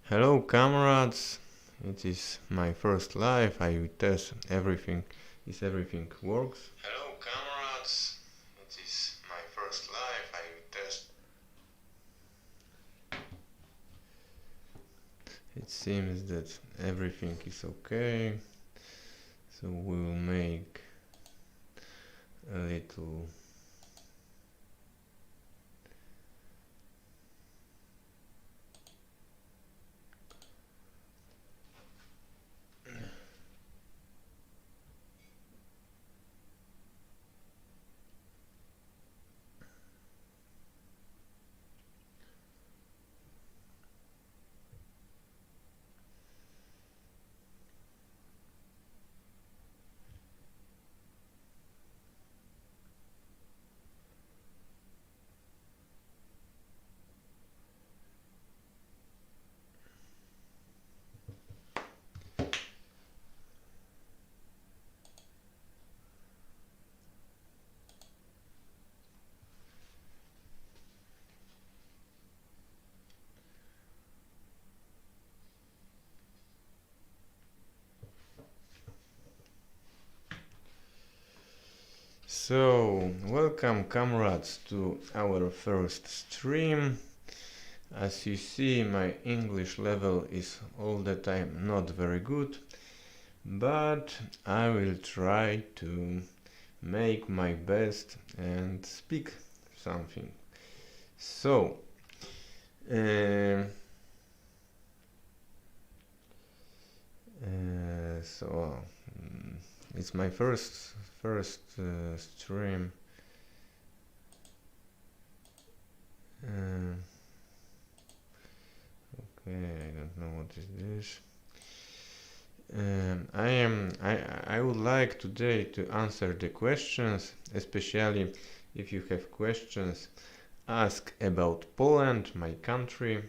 Hello comrades, it is my first live. I will test everything works. Hello comrades, it is my first live. I will test. It seems that everything is okay, so we will make a little So, welcome comrades to our first stream. As you see, my English level is all the time not very good, but I will try to make my best and speak something. So, it's my first stream. Okay, I don't know what is this. I would like today to answer the questions, especially if you have questions, ask about Poland, my country.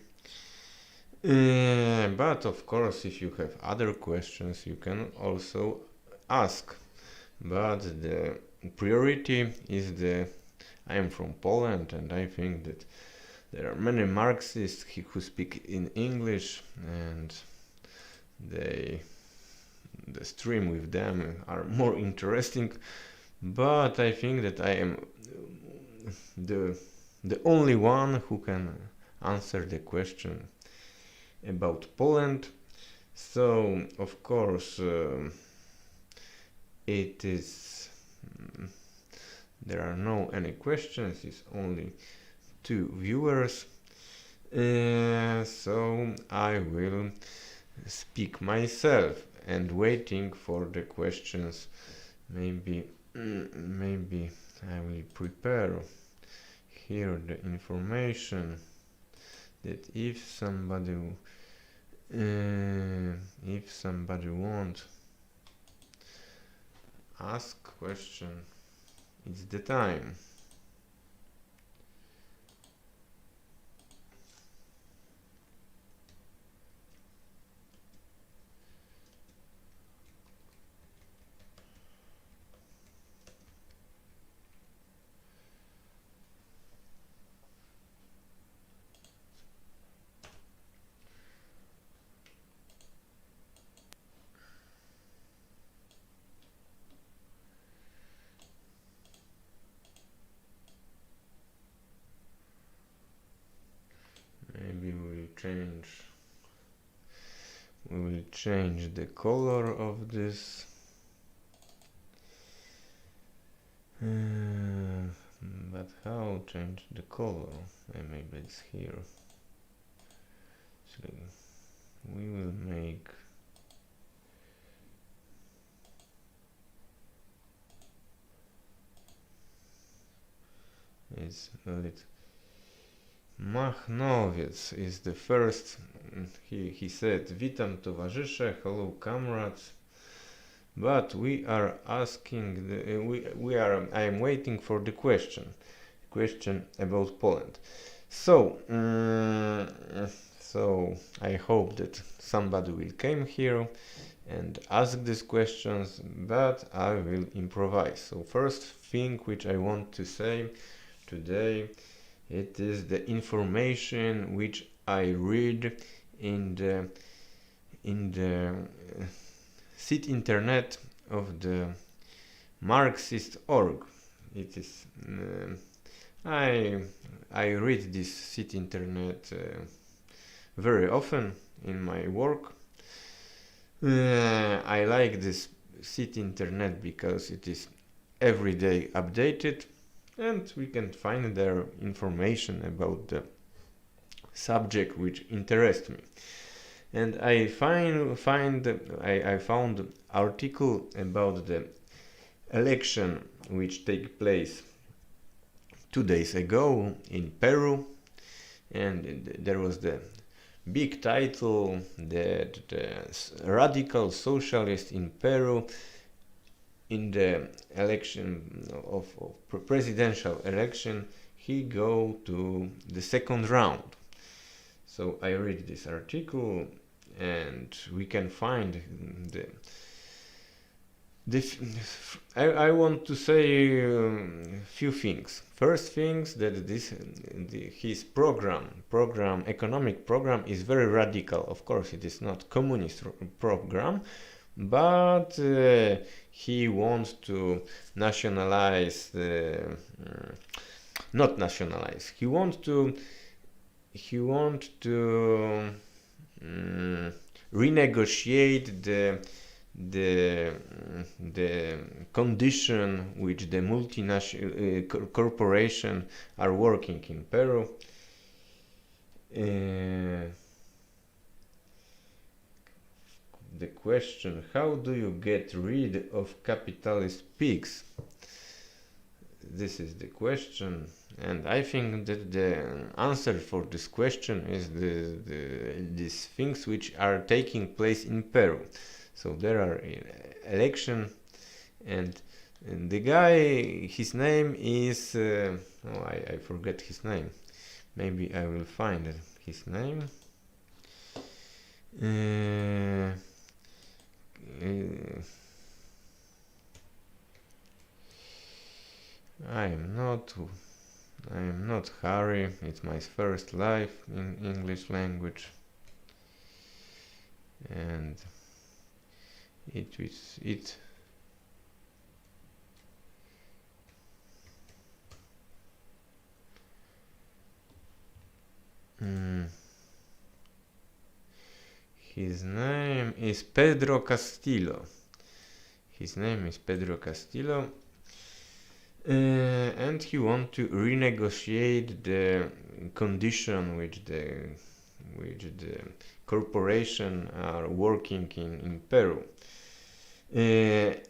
But of course, if you have other questions, you can also ask. But the priority is I am from Poland, and I think that there are many Marxists who speak in English, and the stream with them are more interesting. But I think that I am the only one who can answer the question about Poland. So of course it is there are no any questions, it's only 2 viewers, so I will speak myself and waiting for the questions. Maybe I will prepare here the information that if somebody wants ask question, it's the time. Maybe we will change the color of this. But how change the color? Maybe it's here. So we will make it's a little. Machnowiec is the first. He said, "Witam towarzysze, hello comrades." but we are asking I am waiting for the question about Poland. So so I hope that somebody will come here and ask these questions, but I will improvise. So first thing which I want to say today, it is the information which I read in the site internet of the Marxist.org. It is I read this site internet very often in my work. I like this site internet because it is every day updated, and we can find there information about the subject which interests me. And I found article about the election which take place 2 days ago in Peru, and there was the big title that the radical socialist in Peru in the election of presidential election, he go to the second round. So I read this article, and we can find I want to say few things. First things that his economic program is very radical. Of course, it is not communist program, but he wants to nationalize not nationalize. He wants to renegotiate the condition which the multinational corporation are working in Peru. The question: how do you get rid of capitalist pigs? This is the question, and I think that the answer for this question is these things which are taking place in Peru. So there are election, and the guy, his name is I forget his name. Maybe I will find his name. I am not Harry. It's my first life in English language, and it his name is Pedro Castillo. And he wants to renegotiate the condition which the corporation are working in Peru.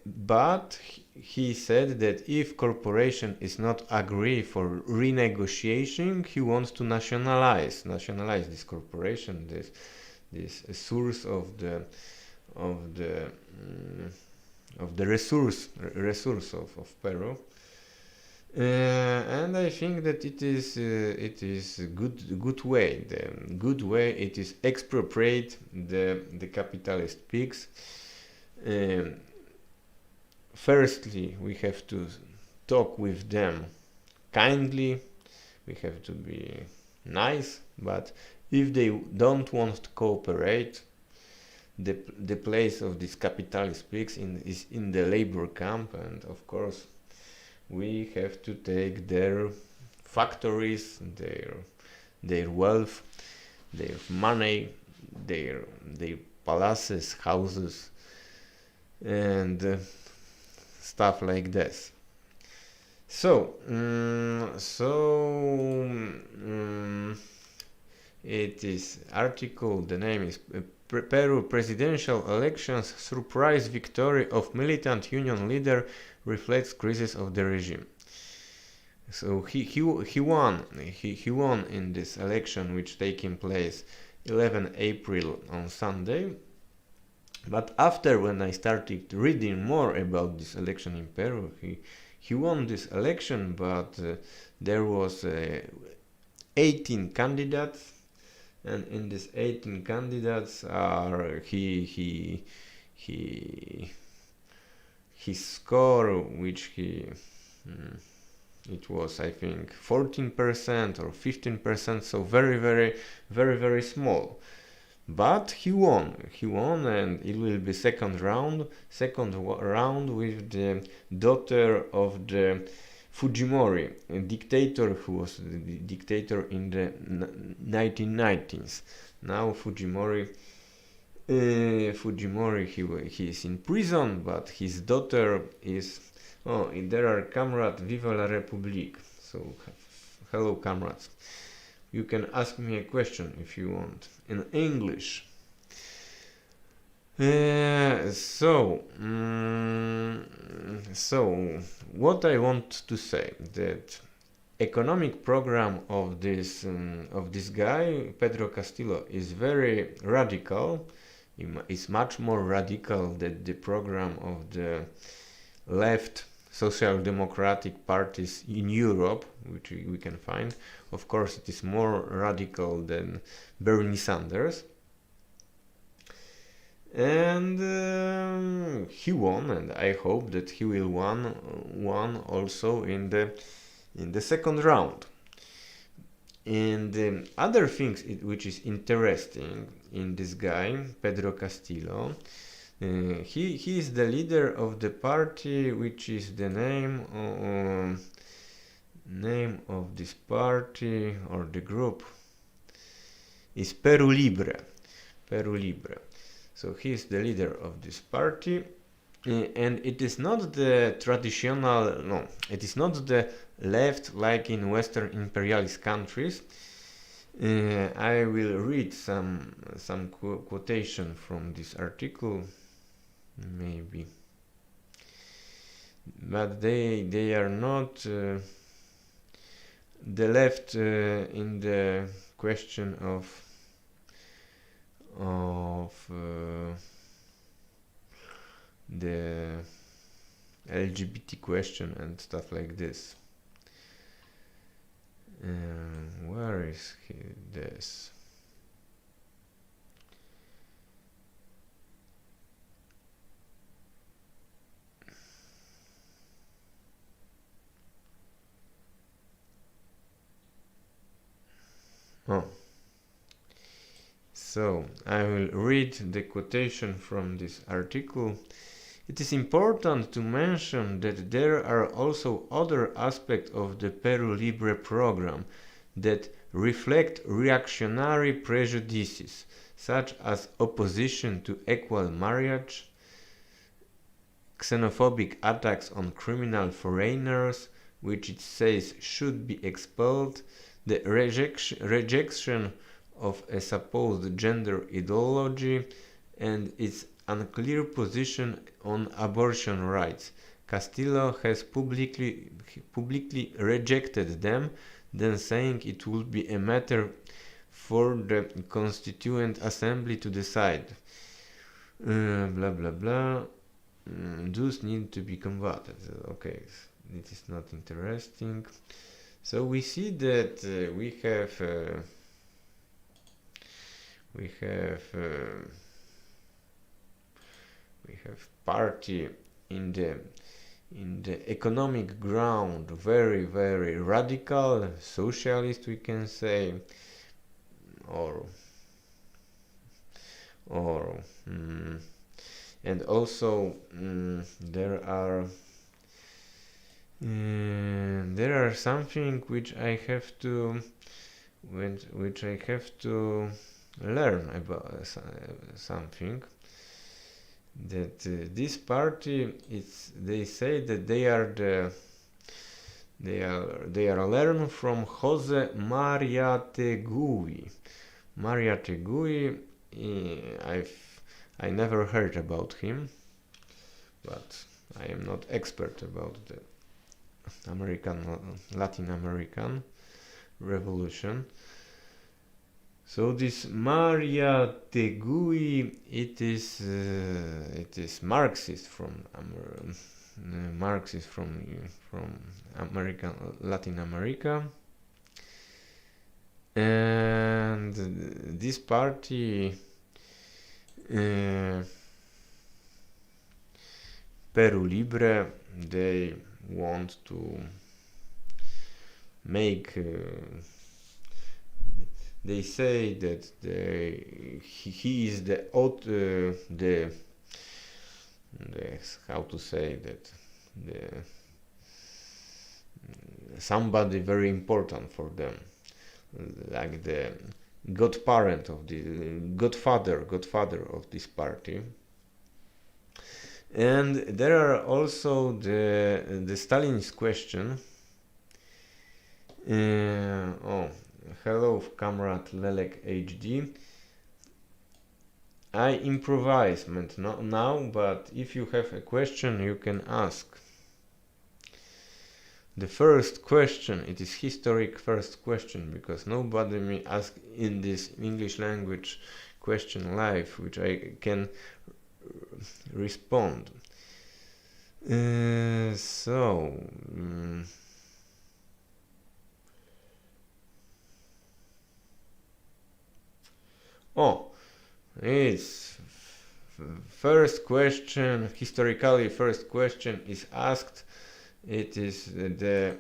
But he said that if corporation is not agree for renegotiation, he wants to nationalize this corporation, this source of the resource of Peru. And I think that it is a good way. The good way it is expropriate the capitalist pigs. Firstly, we have to talk with them kindly. We have to be nice, but if they don't want to cooperate, the place of these capitalist pigs is in the labor camp, and of course we have to take their factories, their wealth, their money, their palaces, houses, and stuff like this. So it is article. The name is Peru presidential elections: surprise victory of militant union leader reflects crisis of the regime. So he won in this election which taking place 11 April on Sunday, But after, when I started reading more about this election in Peru, he won this election, but there was 18 candidates, and in these 18 candidates are his score, which it was, I think, 14% or 15%, so very small. But he won, and it will be second round with the daughter of the Fujimori, a dictator who was the dictator in the 1990s. Now Fujimori, he is in prison, but his daughter is. Oh, there are comrades. Viva la République. So, hello, comrades. You can ask me a question if you want in English. So what I want to say, that economic program of this guy Pedro Castillo is very radical. It's much more radical than the program of the left social democratic parties in Europe, which we can find. Of course, it is more radical than Bernie Sanders. And he won, and I hope that he will won also in the second round. And other things which is interesting in this guy, Pedro Castillo, he is the leader of the party, which is the name of this party, or the group is Peru Libre. So he is the leader of this party, and it is not the traditional, no, it is not the left like in Western imperialist countries. I will read some quotation from this article, maybe, but they are not the left in the question of the LGBT question and stuff like this. Where is this? Oh. So, I will read the quotation from this article. It is important to mention that there are also other aspects of the Peru Libre program that reflect reactionary prejudices, such as opposition to equal marriage, xenophobic attacks on criminal foreigners, which it says should be expelled, the rejection of a supposed gender ideology, and its unclear position on abortion rights. Castillo has publicly rejected them, then saying it would be a matter for the Constituent Assembly to decide. Blah blah blah. Those need to be combated. Okay, it is not interesting. So we see that we have party in the economic ground very radical, socialist, we can say, or and also there are something which I have to learn about, something that this party, they say that they are learned from Jose Maria Tegui. I never heard about him, but I am not expert about the Latin American revolution. So this Maria Tegui, it is Marxist from Marxist from Latin America, and this party, Peru Libre, they want to make. They say that he is the how to say that, the somebody very important for them, like the godparent of the godfather of this party. And there are also the Stalin's question. Hello, comrade Lelek HD. I improvise now, but if you have a question, you can ask. The first question, it is historic first question, because nobody may ask in this English language question live, which I can respond. It's first question, historically first question is asked. It is the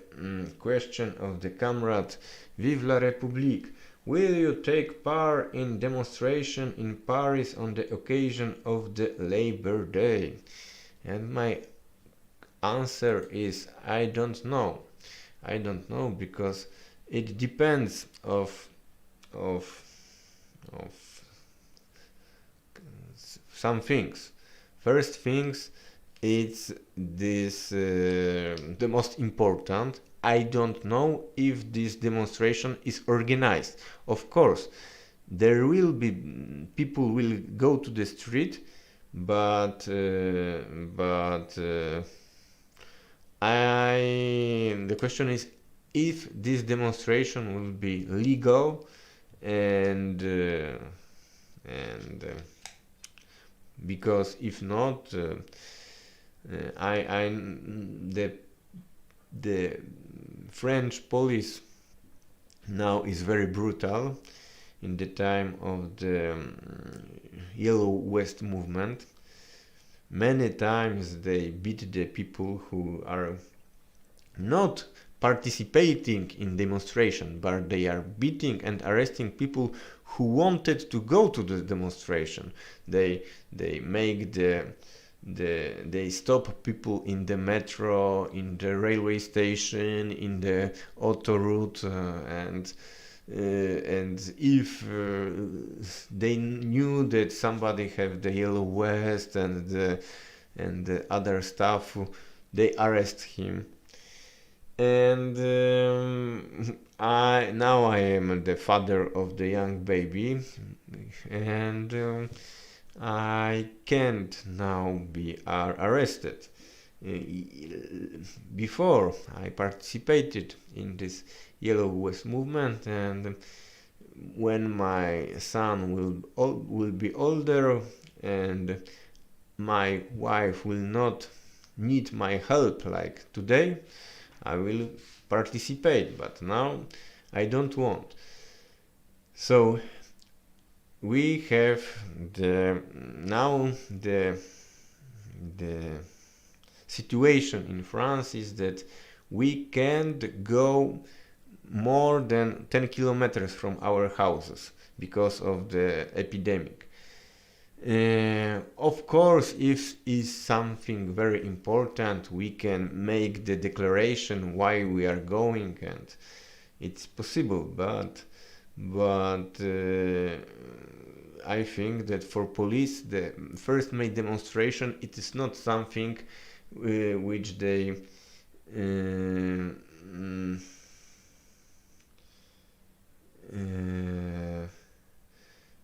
question of the comrade Vive la République. Will you take part in demonstration in Paris on the occasion of the Labor Day? And my answer is I don't know. I don't know, because it depends of some things. First things, it's this the most important. I don't know if this demonstration is organized. Of course, there will be people will go to the street, but the question is if this demonstration will be legal, and because if not, the French police now is very brutal. In the time of the Yellow Vest movement, many times they beat the people who are not participating in demonstration, but they are beating and arresting people who wanted to go to the demonstration. They make they stop people in the metro, in the railway station, in the autoroute, and if they knew that somebody have the yellow vest and the other stuff, they arrest him. And I am the father of the young baby, and I can't now be arrested. Before I participated in this Yellow Vest movement, and when my son will be older and my wife will not need my help like today, I will participate, but now I don't want. So we have the situation in France is that we can't go more than 10 kilometers from our houses because of the epidemic. Of course, if is something very important, we can make the declaration why we are going, and it's possible. But I think that for police, the first May demonstration, it is not something which they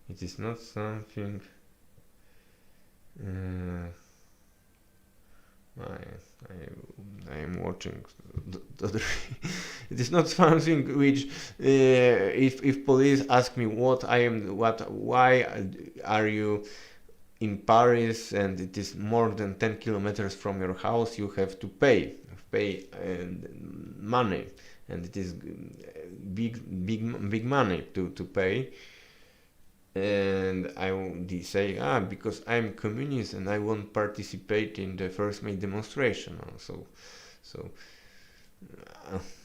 it is not something I am watching it is not something which if police ask me why are you in Paris and it is more than 10 kilometers from your house, you have to pay money, and it is big money to pay. And I would say, because I'm communist and I won't participate in the 1st May demonstration. So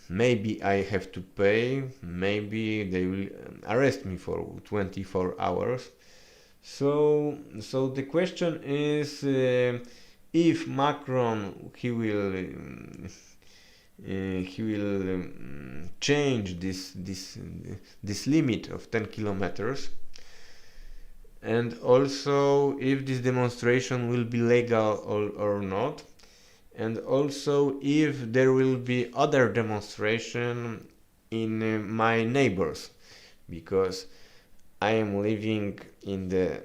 maybe I have to pay, maybe they will arrest me for 24 hours. So the question is, if Macron he will change this limit of 10 kilometers, and also if this demonstration will be legal or not, and also if there will be other demonstration in my neighbors, because I am living in the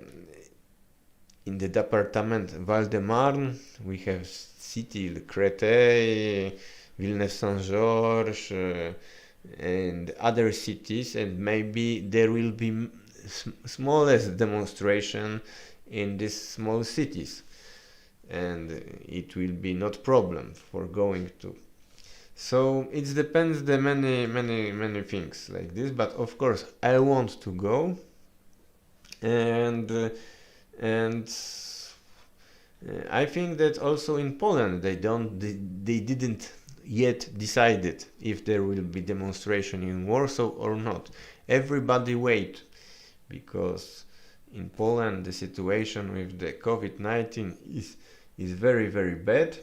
department Val-de-Marne. We have city Créteil, Villeneuve-Saint-Georges, and other cities, and maybe there will be smallest demonstration in these small cities, and it will be not problem for going to. So it depends the many things like this, but of course I want to go, and I think that also in Poland they didn't yet decided if there will be demonstration in Warsaw or not. Everybody wait, because in Poland the situation with the COVID-19 is very bad,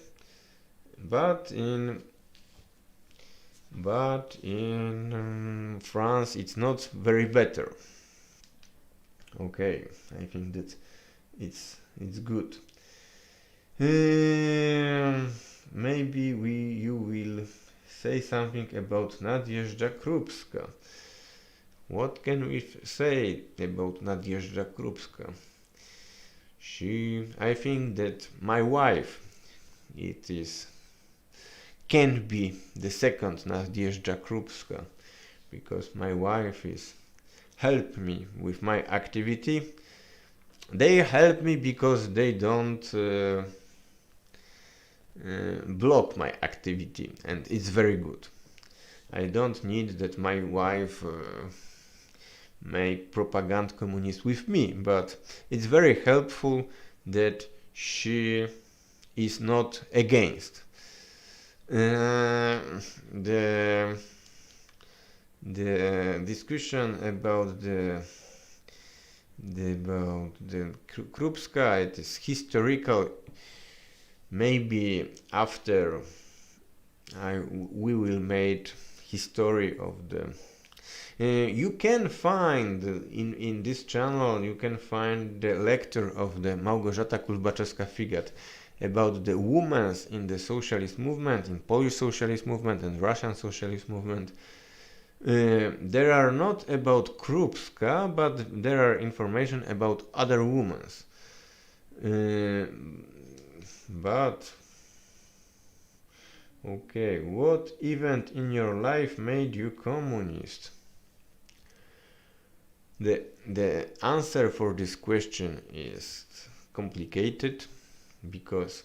but in France it's not very better. Okay, I think that it's good. Maybe you will say something about Nadjeżdża Krupska. What can we say about Nadjeżdża Krupska? I think that my wife, can be the second Nadjeżdża Krupska, because my wife help me with my activity. They help me because they don't block my activity, and it's very good. I don't need that my wife make propaganda communist with me, but it's very helpful that she is not against. The discussion about the Krupska, it is historical. Maybe after we will make history of the. You can find in this channel, you can find the lecture of the Małgorzata Kulbaczewska-Figat about the women in the socialist movement, in Polish socialist movement and Russian socialist movement. There are not about Krupska, but there are information about other women. But okay, what event in your life made you communist? The answer for this question is complicated, because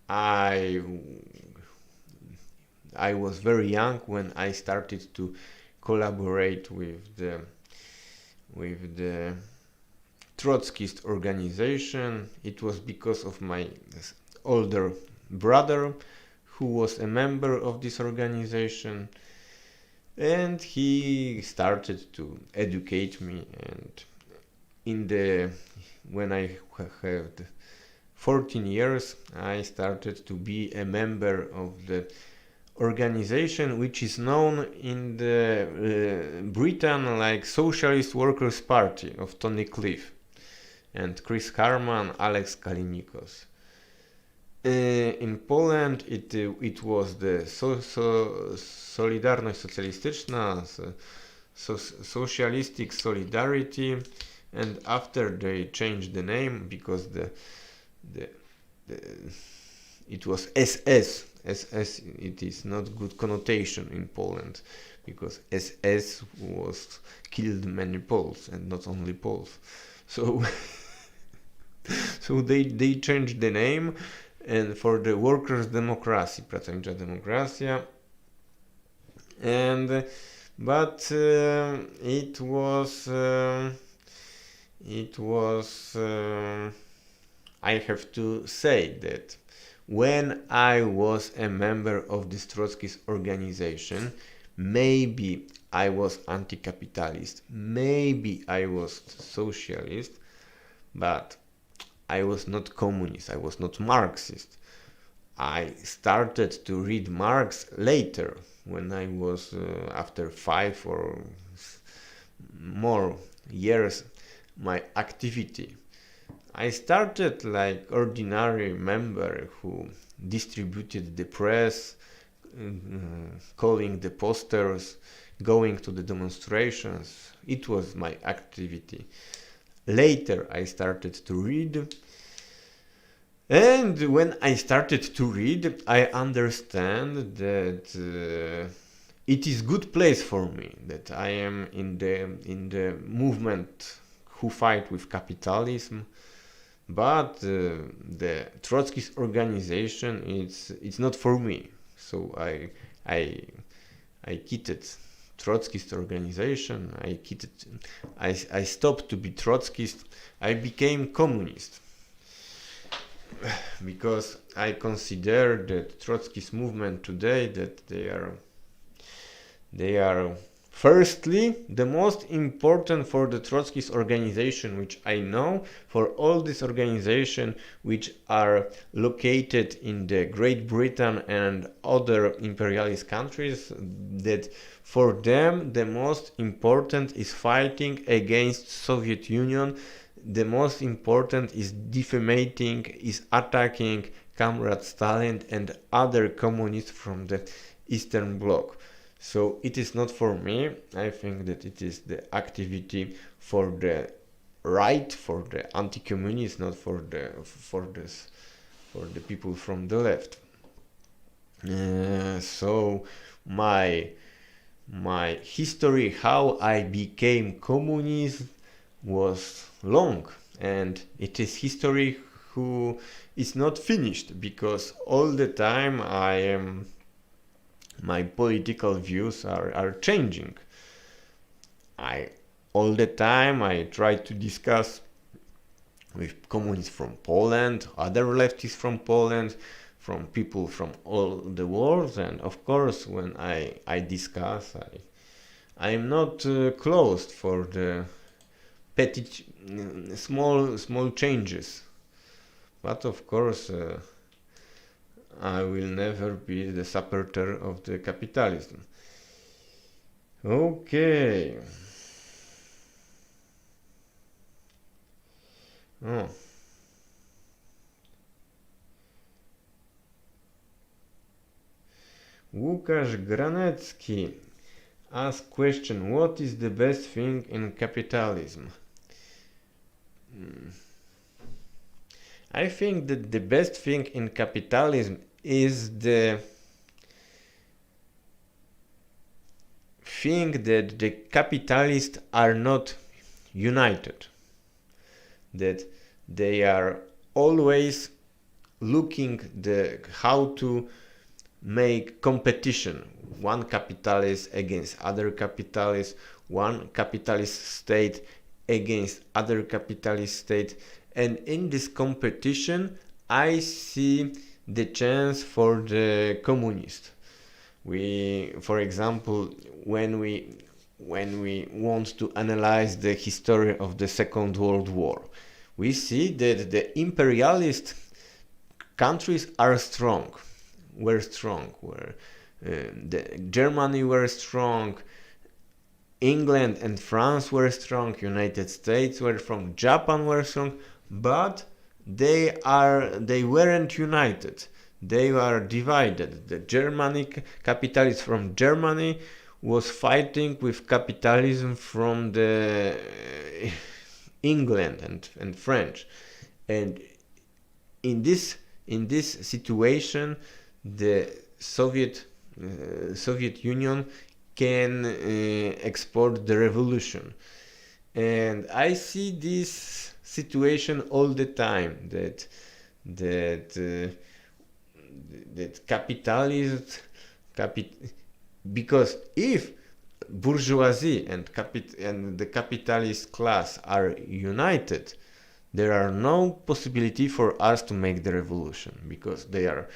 I was very young when I started to collaborate with the Trotskyist organization. It was because of my older brother, who was a member of this organization, and he started to educate me. And when I had 14 years, I started to be a member of the organization which is known in the Britain like Socialist Workers' Party of Tony Cliff and Chris Harman, Alex Kalinikos. In Poland it was the Solidarność Socjalistyczna, Socialistic Solidarity, and after they changed the name because it was SS. SS, it is not good connotation in Poland, because SS was killed many Poles, and not only Poles. So so they changed the name, and for the Workers' Democracy, Pracownicza Demokracja, and but it was I have to say that when I was a member of this Trotskyist organization, maybe I was anti-capitalist, maybe I was socialist, but I was not communist, I was not Marxist. I started to read Marx later, when I was after 5 or more years my activity. I started like ordinary member who distributed the press, calling the posters, going to the demonstrations. It was my activity. Later I started to read, and when I started to read, I understand that it is good place for me, that I am in the movement who fight with capitalism, but the Trotskyist organization, it's not for me. So I quitted Trotskyist organization. I stopped to be Trotskyist. I became communist, because I consider that Trotskyist movement today, that they are firstly the most important for the Trotskyist organization, which I know, for all these organizations which are located in the Great Britain and other imperialist countries, that for them the most important is fighting against Soviet Union. The most important is defamating, is attacking Comrade Stalin and other communists from the Eastern Bloc. So it is not for me. I think that it is the activity for the right, for the anti-communists, not for the people from the left. So my history, how I became communist, was long, and it is history who is not finished, because all the time my political views are changing. All the time I try to discuss with communists from Poland, other leftists from Poland, from people from all the world, and of course when I discuss, I'm not closed for the petty small changes, but of course I will never be the supporter of the capitalism. Okay. Oh. Łukasz Granecki asked question: what is the best thing in capitalism? I think that the best thing in capitalism is the thing that the capitalists are not united, that they are always looking how to make competition, one capitalist against other capitalists, one capitalist state against other capitalist state. And in this competition, I see the chance for the communists. For example, when we want to analyze the history of the Second World War, we see that the imperialist countries were strong. Germany were strong, England and France were strong, United States were strong, Japan were strong, but they weren't united. They were divided. The Germanic capitalism from Germany was fighting with capitalism from the England and French. And in this in this situation, the Soviet Union can export the revolution. And I see this situation all the time, that capitalism, because if bourgeoisie and the capitalist class are united, there are no possibility for us to make the revolution, because they are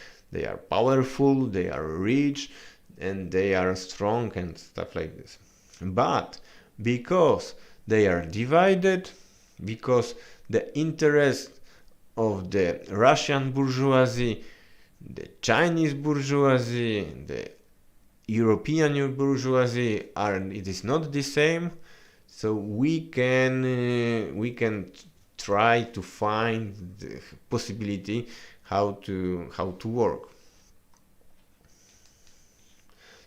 powerful, they are rich, and they are strong and stuff like this. But because they are divided, because the interest of the Russian bourgeoisie, the Chinese bourgeoisie, the European bourgeoisie it is not the same, so we can try to find the possibility how to work.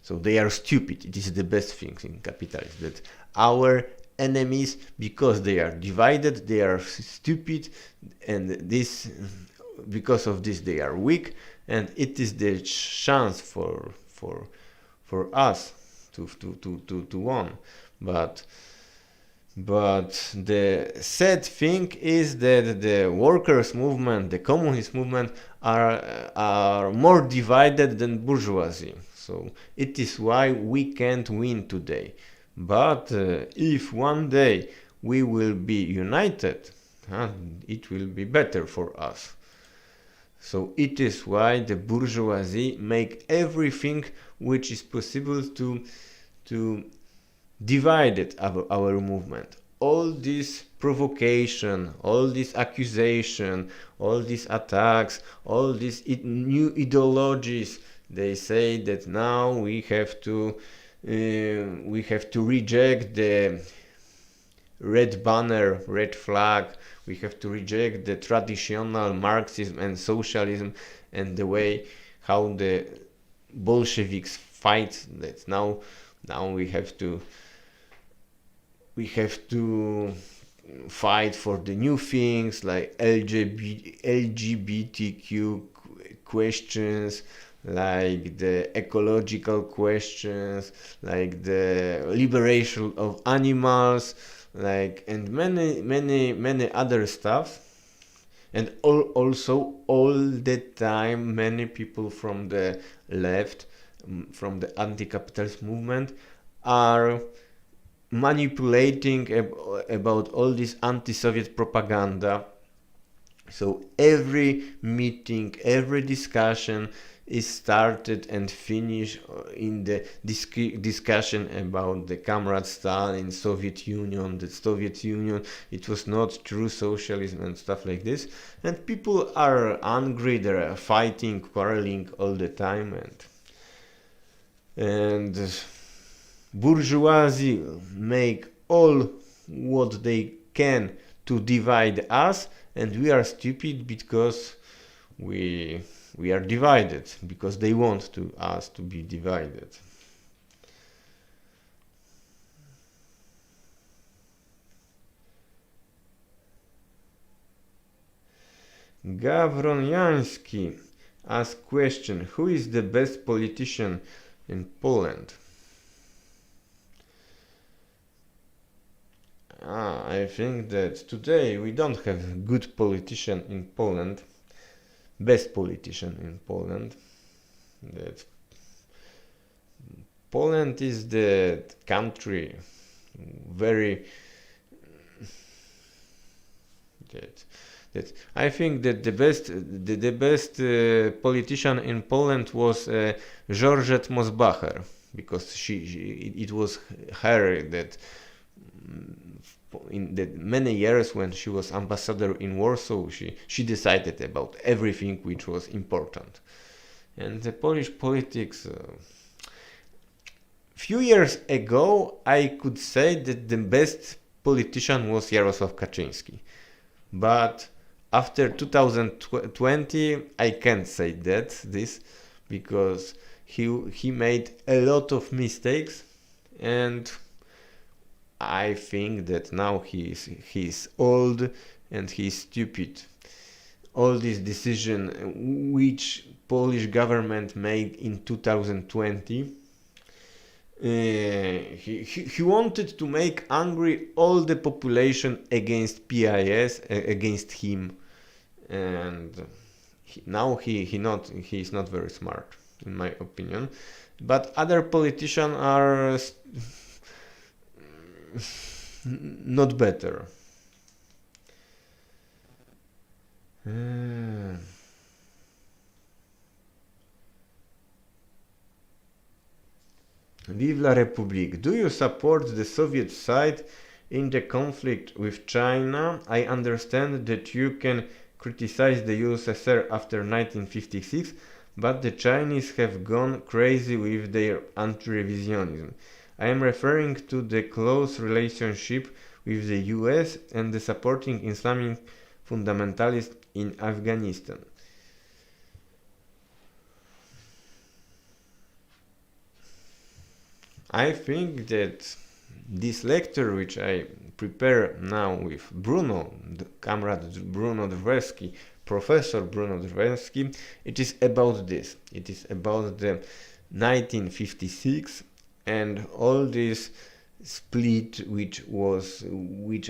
So they are stupid. It is the best thing in capitalism, that our enemies, because they are divided, they are stupid, and because of this they are weak, and it is the chance for us to win. But the sad thing is that the workers' movement, the communist movement, are more divided than bourgeoisie. So it is why we can't win today. But if one day we will be united, it will be better for us. So it is why the bourgeoisie make everything which is possible to divide our movement. All this provocation, all this accusation, all these attacks, all these new ideologies, they say that now we have to reject the red banner, red flag. We have to reject the traditional Marxism and socialism and the way how the Bolsheviks fight. That now we have to fight for the new things like LGBTQ questions, like the ecological questions, like the liberation of animals, and many other stuff. And also all the time many people from the left, from the anti-capitalist movement, are manipulating about all this anti-Soviet propaganda. So every meeting, every discussion is started and finished in the discussion about the Comrade Stalin, Soviet Union, the Soviet Union, it was not true socialism and stuff like this. And people are angry, they are fighting, quarreling all the time, and bourgeoisie make all what they can to divide us, and we are stupid because we are divided, because they want us to be divided. Gawron Jański asks question: who is the best politician in Poland? I think that today we don't have a good politician in Poland, best politician in Poland. That Poland is the country very that I think that the best politician in Poland was Georgette Mosbacher, because it was her that in the many years when she was ambassador in Warsaw, she decided about everything which was important. And the Polish politics, few years ago I could say that the best politician was Jarosław Kaczyński, but after 2020 I can't say this because he made a lot of mistakes, and I think that now he's old and he's stupid. all this decision which Polish government made in 2020. He wanted to make angry all the population against PIS, against him, and now he is not very smart, in my opinion. But other politicians are not better. Vive la République. Do you support the Soviet side in the conflict with China? I understand that you can criticize the USSR after 1956, but the Chinese have gone crazy with their anti-revisionism. I am referring to the close relationship with the US and the supporting Islamic fundamentalists in Afghanistan. I think that this lecture, which I prepare now with Bruno, the comrade Bruno Drwewski, Professor Bruno Drwewski, it is about this. It is about the 1956 and all this split which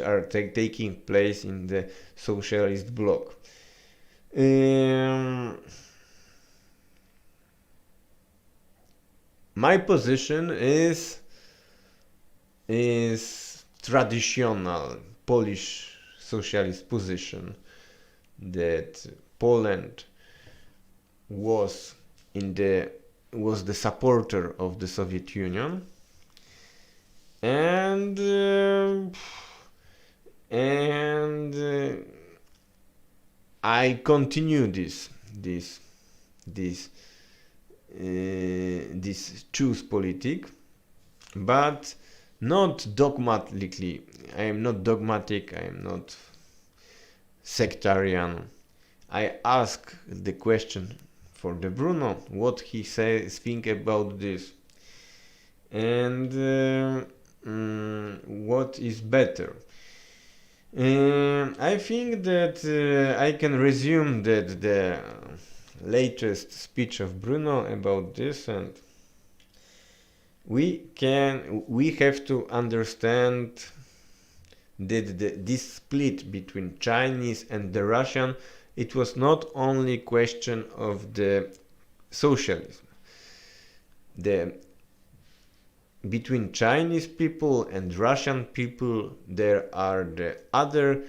are taking place in the socialist bloc. My position is traditional Polish socialist position, that Poland was the supporter of the Soviet Union, and I continue this choose politic, but not dogmatically. I am not dogmatic, I am not sectarian. I ask the question for the Bruno, what he think about this, and what is better. I think that I can resume that the latest speech of Bruno about this, and we have to understand that this split between Chinese and the Russian, it was not only question of the socialism. Between Chinese people and Russian people, there are the other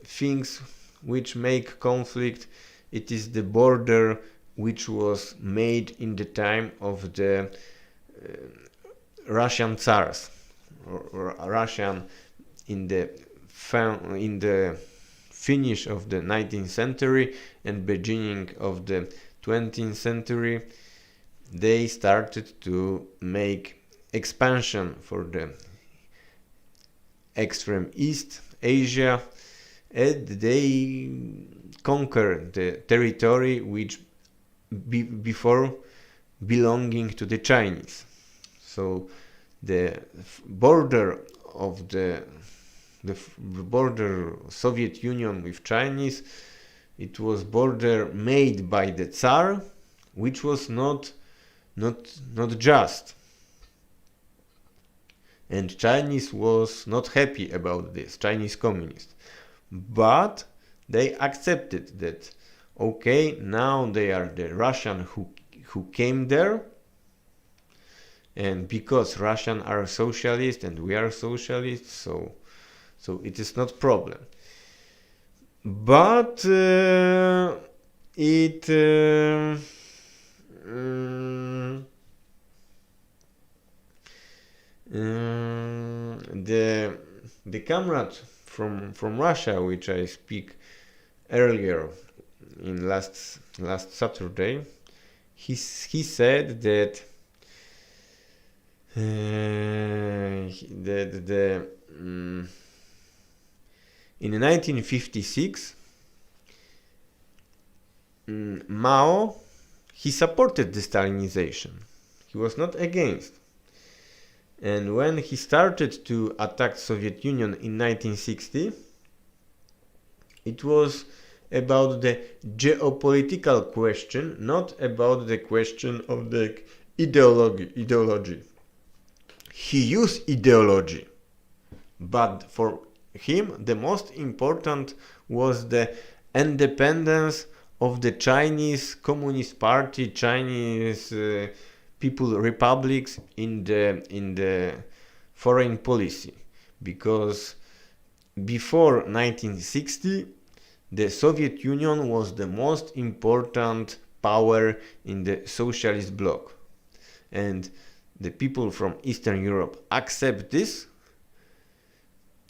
things which make conflict. It is the border which was made in the time of the Russian Tsars, or Russian in the finish of the 19th century and beginning of the 20th century. They started to make expansion for the extreme East Asia, and they conquered the territory which before belonging to the Chinese. So the border of the border Soviet Union with Chinese, it was border made by the Tsar, which was not just. And Chinese was not happy about this, Chinese communists. But they accepted that, okay, now they are the Russian who came there, and because Russian are socialist and we are socialists, so it is not problem. But the comrade from Russia, which I speak earlier in last Saturday, he said that in 1956 Mao, he supported the Stalinization. He was not against. And when he started to attack Soviet Union in 1960, it was about the geopolitical question, not about the question of the ideology. He used ideology, but for him the most important was the independence of the Chinese Communist Party, Chinese People Republics in the foreign policy, because before 1960 the Soviet Union was the most important power in the socialist bloc, and the people from Eastern Europe accept this.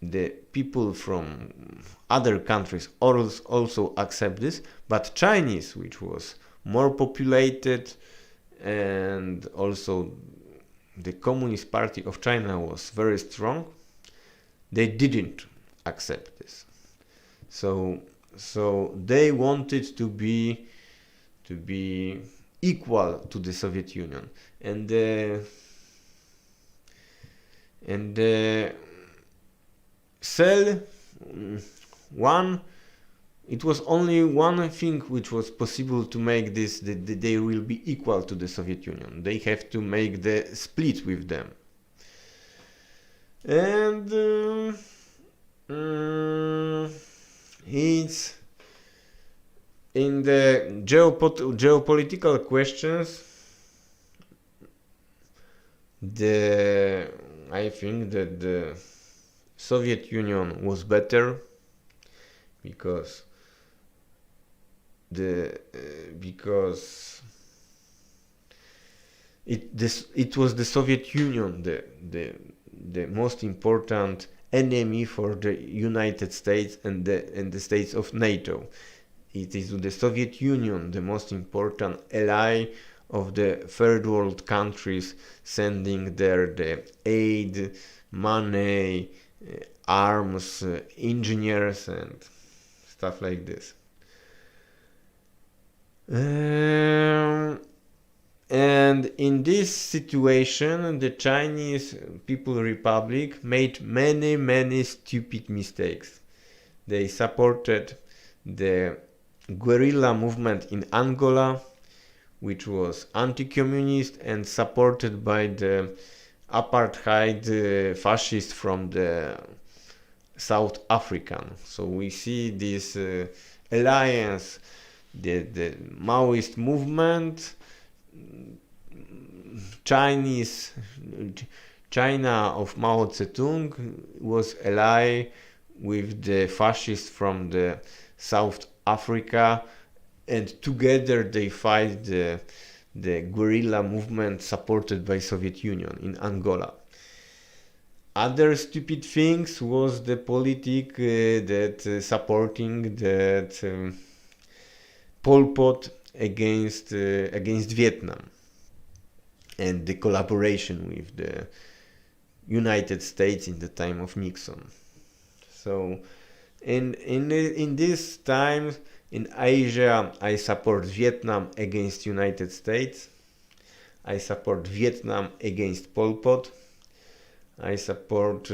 The people from other countries also accept this, but Chinese, which was more populated, and also the Communist Party of China was very strong, they didn't accept this. So they wanted to be equal to the Soviet Union, and it was only one thing which was possible to make this, they will be equal to the Soviet Union. They have to make the split with them. And it's in the geopolitical questions, I think that the Soviet Union was better, because it was the Soviet Union, the most important enemy for the United States and the states of NATO. It is the Soviet Union, the most important ally of the third world countries, sending the aid, money, arms, engineers, and stuff like this. And in this situation, the Chinese People Republic made many stupid mistakes. They supported the guerrilla movement in Angola, which was anti-communist and supported by the apartheid fascists from the South African. So we see this alliance, the Maoist movement, China of Mao Zedong was ally with the fascists from the South Africa, and together they fight the guerrilla movement supported by Soviet Union in Angola. Other stupid things was the politic that supporting that Pol Pot against Vietnam, and the collaboration with the United States in the time of Nixon. So in these times in Asia, I support Vietnam against United States. I support Vietnam against Pol Pot. I support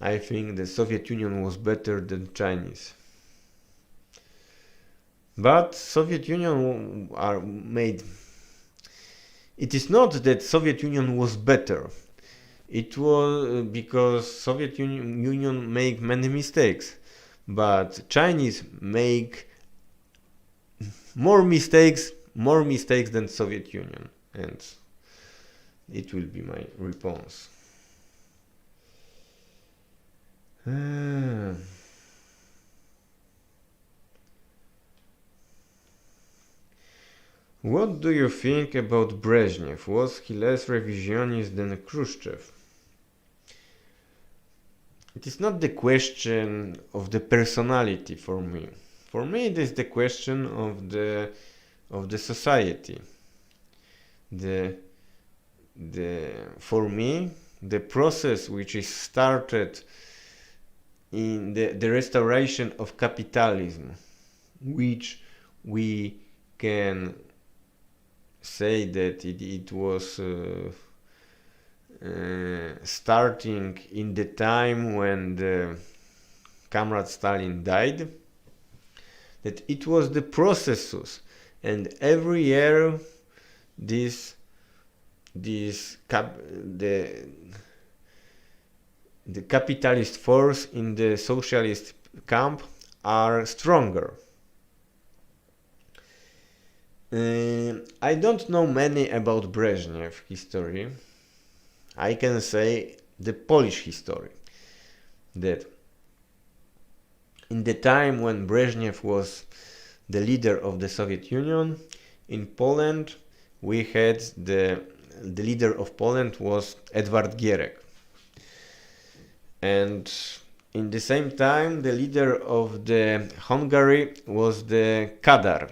I think the Soviet Union was better than Chinese. But Soviet Union are made. It is not that Soviet Union was better. It was because Soviet Union make many mistakes, but Chinese make more mistakes than Soviet Union, and it will be my response. What do you think about Brezhnev? Was he less revisionist than Khrushchev? It is not the question of the personality for me. For me, it is the question of the society. For me, the process which is started in the restoration of capitalism, which we can say that it was starting in the time when the Comrade Stalin died, that it was the processus, and every year the capitalist force in the socialist camp are stronger. I don't know many about Brezhnev history. I can say the Polish history, that in the time when Brezhnev was the leader of the Soviet Union, in Poland we had the leader of Poland was Edward Gierek. And in the same time the leader of the Hungary was the Kadar.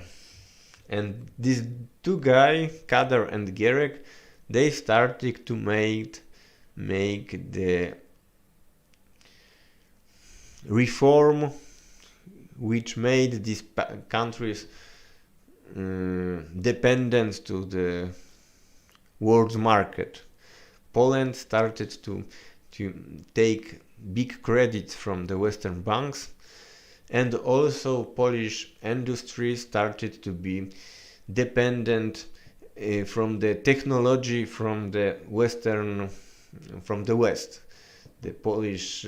And these two guys, Kadar and Gierek, they started to make the reform which made these countries dependent to the world market. Poland started to take big credit from the Western banks, and also Polish industry started to be dependent from the technology from the West. The Polish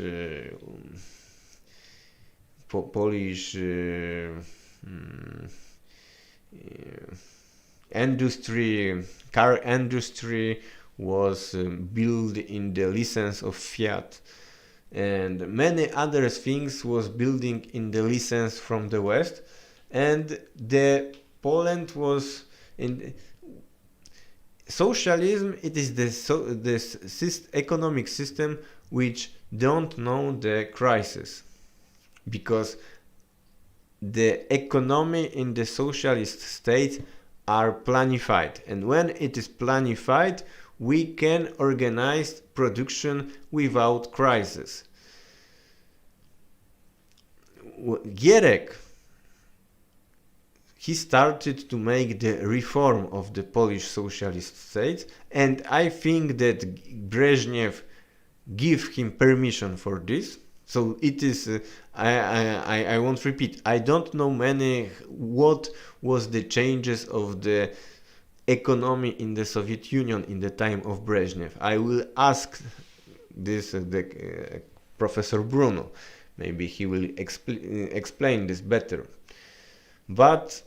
industry, car industry was built in the license of Fiat, and many other things was building in the license from the West, and the Poland was in socialism. It is the economic system which don't know the crisis, because the economy in the socialist state are planified, and when it is planified we can organize production without crisis. Gierek, he started to make the reform of the Polish socialist state, and I think that Brezhnev gave him permission for this. So it is, I won't repeat, I don't know what was the changes of the economy in the Soviet Union in the time of Brezhnev. I will ask this Professor Bruno. Maybe he will explain this better. But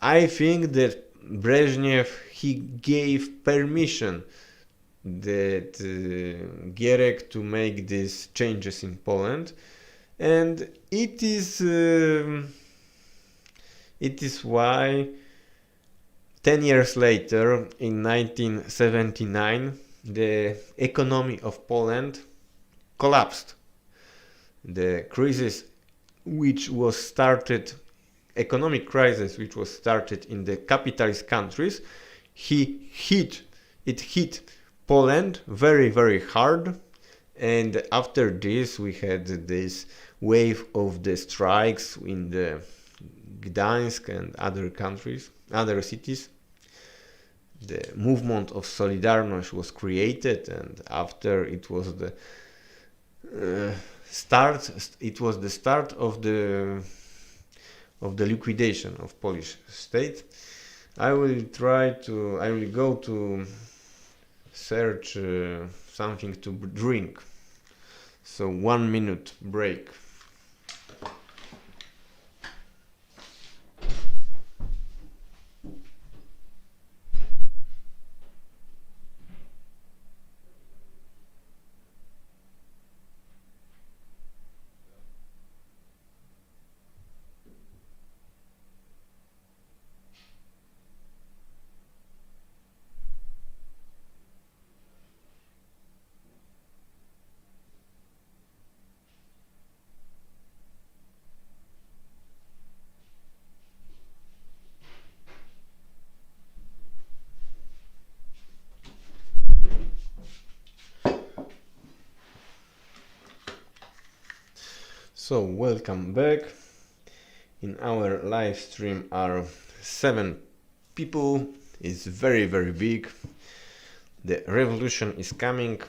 I think that Brezhnev, he gave permission that Gierek to make these changes in Poland, and it is why 10 years later, in 1979, the economy of Poland collapsed. The crisis which was started, economic crisis which was started in the capitalist countries, it hit Poland very, very hard, and after this we had this wave of the strikes in the Gdańsk and other cities. The movement of Solidarność was created, and after it was the start of the liquidation of Polish state. I will go to search something to drink. So 1 minute break. So welcome back. In our live stream are 7 people. It's very, very big. The revolution is coming.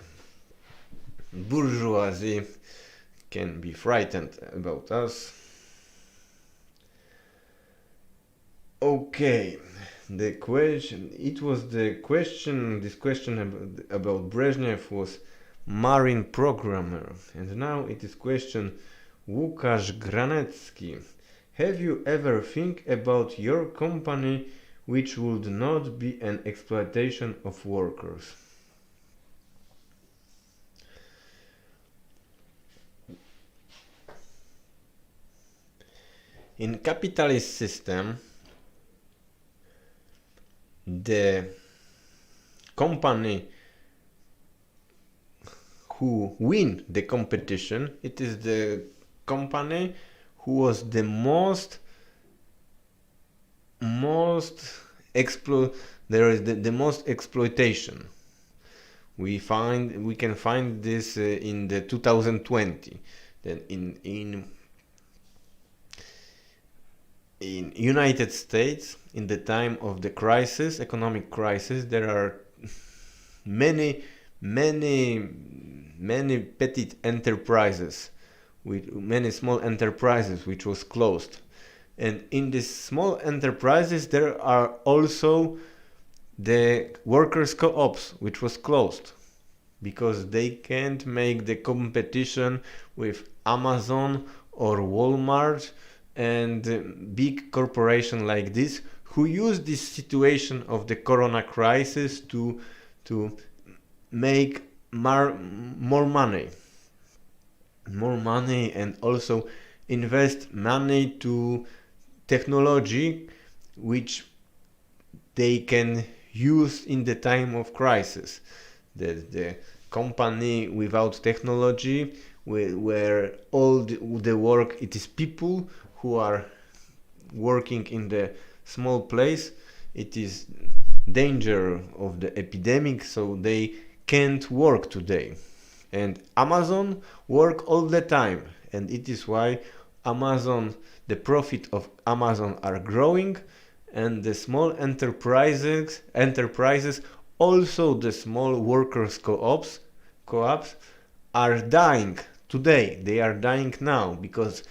Bourgeoisie can be frightened about us. Okay, this question about Brezhnev was marine programmer, and now it is question Łukasz Granecki. Have you ever think about your company which would not be an exploitation of workers? In capitalist system, the company who win the competition, it is the company who was the most exploitation. We can find this in the 2020. Then in United States, in the time of the crisis, economic crisis, there are many petty enterprises, with many small enterprises which was closed. And in these small enterprises there are also the workers' co-ops which was closed because they can't make the competition with Amazon or Walmart and big corporation like this, who use this situation of the corona crisis to make more money and also invest money to technology which they can use in the time of crisis. The company without technology, where all the work, it is people who are working in the small place, it is danger of the epidemic, so they can't work today. And Amazon work all the time, and it is why the profit of Amazon are growing, and the small enterprises, also the small workers co-ops are dying today. They are dying now because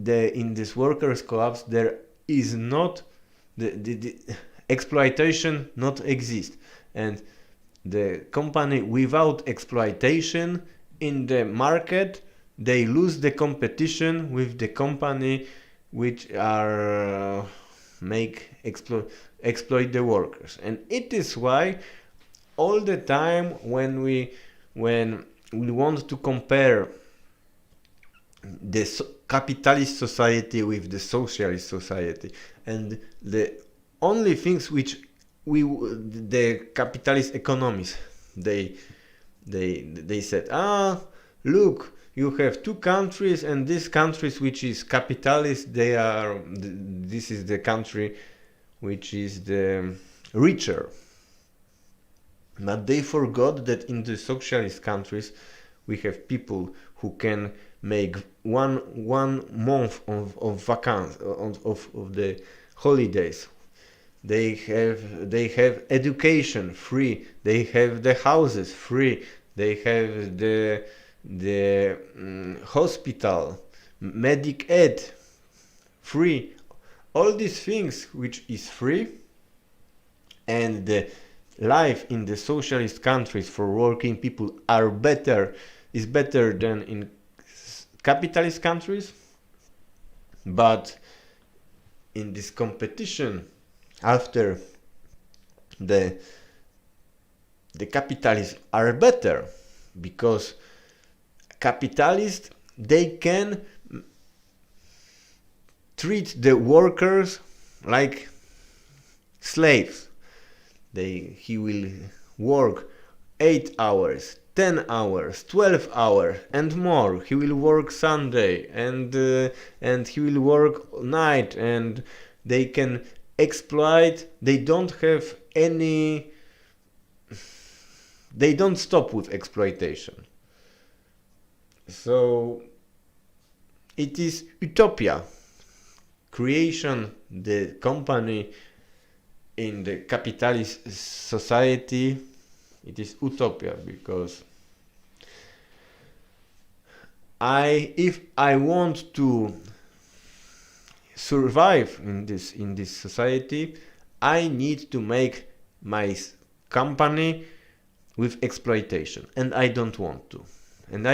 in these workers co-ops there is not the exploitation not exist, and the company without exploitation in the market, they lose the competition with the company which are exploit the workers. And it is why all the time when we want to compare the capitalist society with the socialist society, and the only things which the capitalist economists they said, look, you have two countries, and these countries which is capitalist, this is the country which is the richer. But they forgot that in the socialist countries we have people who can make one month of vacances, of the holidays. They have education free, they have the houses free, they have the hospital, medic ed free, all these things which is free. And the life in the socialist countries for working people is better than in capitalist countries. But in this competition, after the capitalists are better, because capitalists, they can treat the workers like slaves. He will work 8 hours, 10 hours, 12 hours and more. He will work Sunday and he will work night, and they can exploit. They don't stop with exploitation. So it is utopia. Creation the company in the capitalist society, it is utopia, because if I want to survive in this society, I need to make my company with exploitation, and I don't want to. And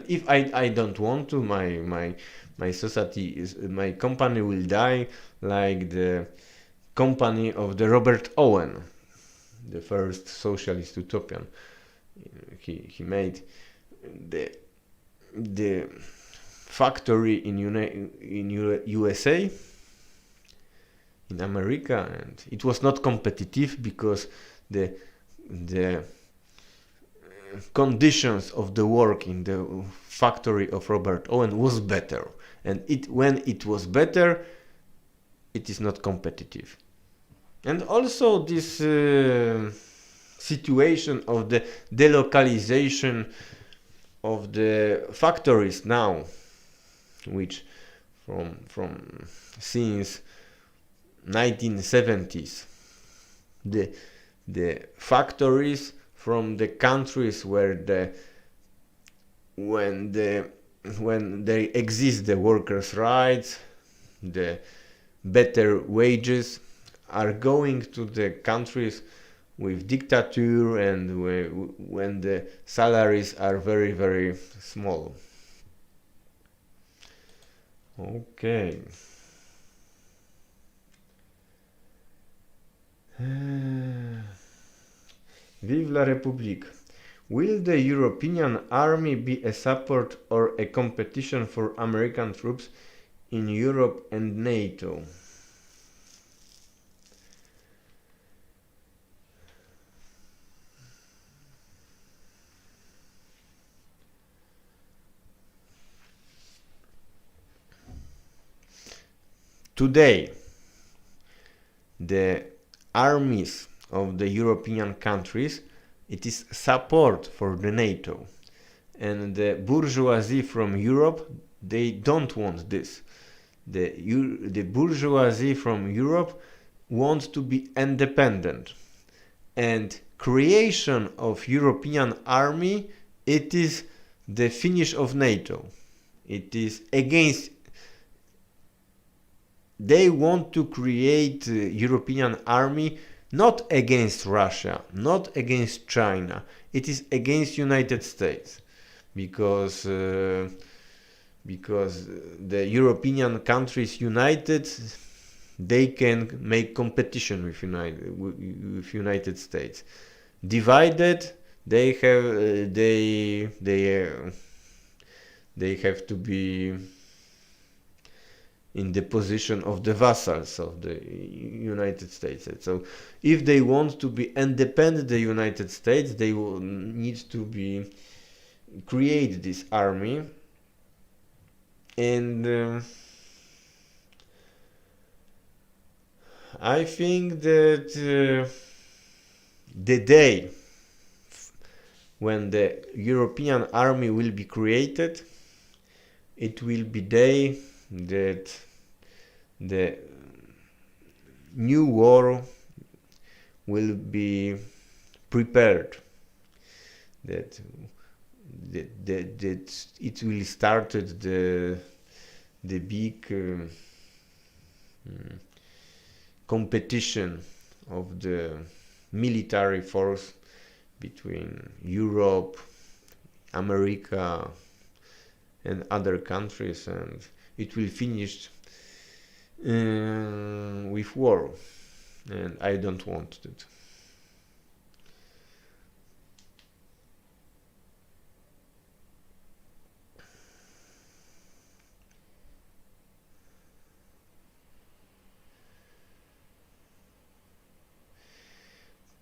if I don't want to, my society my company will die like the company of the Robert Owen, the first socialist utopian. He made the factory in USA, in America, and it was not competitive because the conditions of the work in the factory of Robert Owen was better, and when it was better, it is not competitive. And also this situation of the delocalization of the factories now, which from since 1970s, the factories from the countries where when they exist the workers' rights, the better wages, are going to the countries with dictator and when the salaries are very, very small. Okay. Vive la République. Will the European army be a support or a competition for American troops in Europe and NATO? Today, the armies of the European countries, it is support for the NATO. And the bourgeoisie from Europe, they don't want this. The bourgeoisie from Europe wants to be independent. And creation of European army, it is the finish of NATO. It is against. They want to create a European army not against Russia, not against China. It is against United States, because the European countries united, they can make competition with United States. Divided, they have to be in the position of the vassals of the United States. So if they want to be independent, the United States, they will need to create this army. And I think that the day when the European army will be created, it will be day that the new war will be prepared, that it will start the big competition of the military force between Europe, America, and other countries, and it will finish with war, and I don't want it.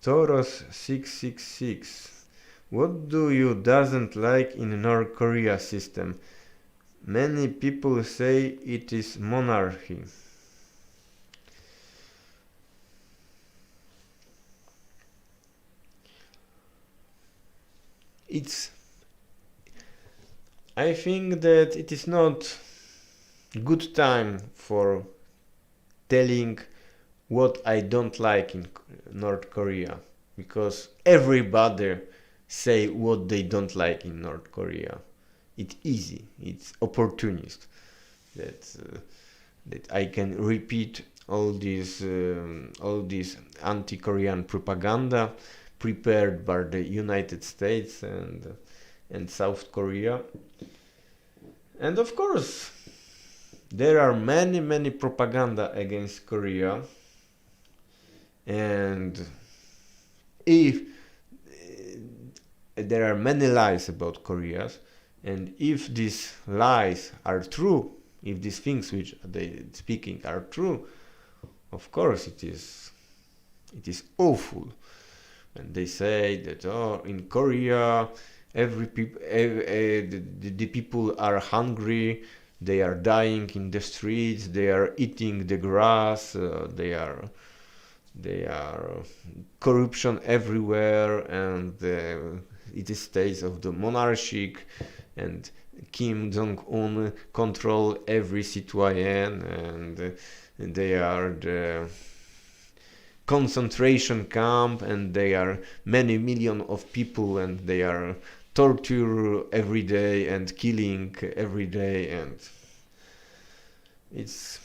Toros 666. What do you doesn't like in North Korea system? Many people say it is monarchy. I think that it is not good time for telling what I don't like in North Korea, because everybody say what they don't like in North Korea. it's easy, it's opportunist that I can repeat all this anti-Korean propaganda prepared by the United States and South Korea. And of course, there are many propaganda against Korea, and if there are many lies about Korea, and if these lies are true, if these things which they speaking are true, of course it is awful. And they say that in Korea the people are hungry, they are dying in the streets, they are eating the grass, they are corruption everywhere, and it is states of the monarchy, and Kim Jong-un control every citoyen, and they are the concentration camp, and they are many million of people, and they are torture every day and killing every day, and it's,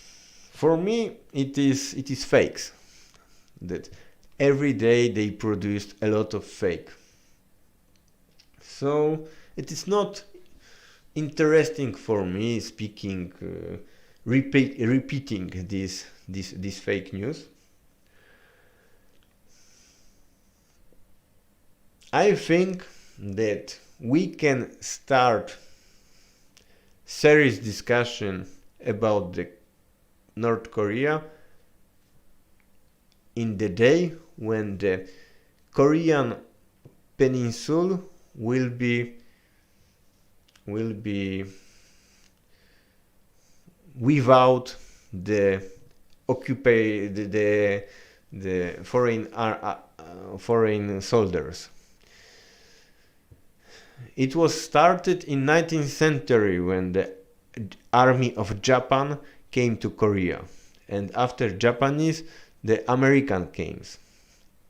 for me, it is fakes, that every day they produced a lot of fake. So it is not interesting for me speaking, repeating this fake news. I think that we can start serious discussion about the North Korea in the day when the Korean peninsula will be without the foreign soldiers. It was started in 19th century when the army of Japan came to Korea, and after Japanese, the American came.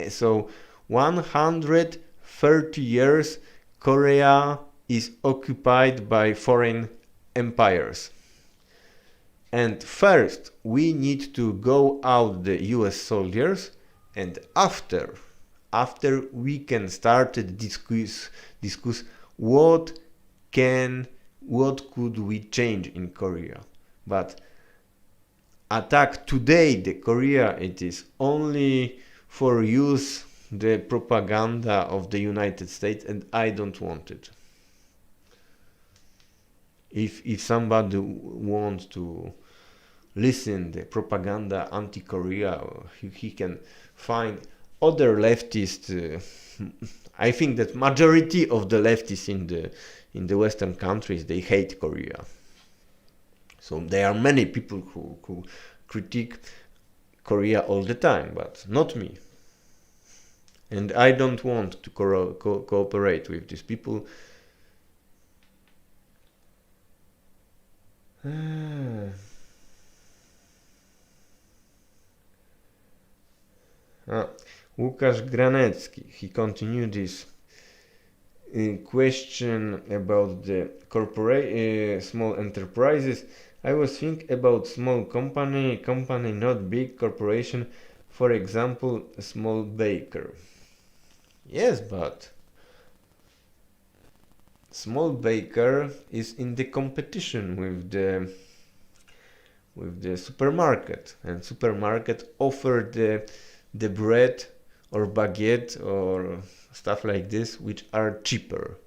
So 130 years Korea is occupied by foreign empires. And first we need to go out the US soldiers, and after we can start to discuss what could we change in Korea. But attack today the Korea, it is only for use the propaganda of the United States, and I don't want it. If somebody wants to listen the propaganda anti-Korea, he can find other leftists. I think that majority of the leftists in the Western countries, they hate Korea. So there are many people who critique Korea all the time, but not me. And I don't want to cooperate with these people. Łukasz Granecki, he continued this question about the small enterprises. I was thinking about small company, not big corporation, for example, a small baker. Yes, but small baker is in the competition with the supermarket, and supermarket offer the bread or baguette or stuff like this, which are cheaper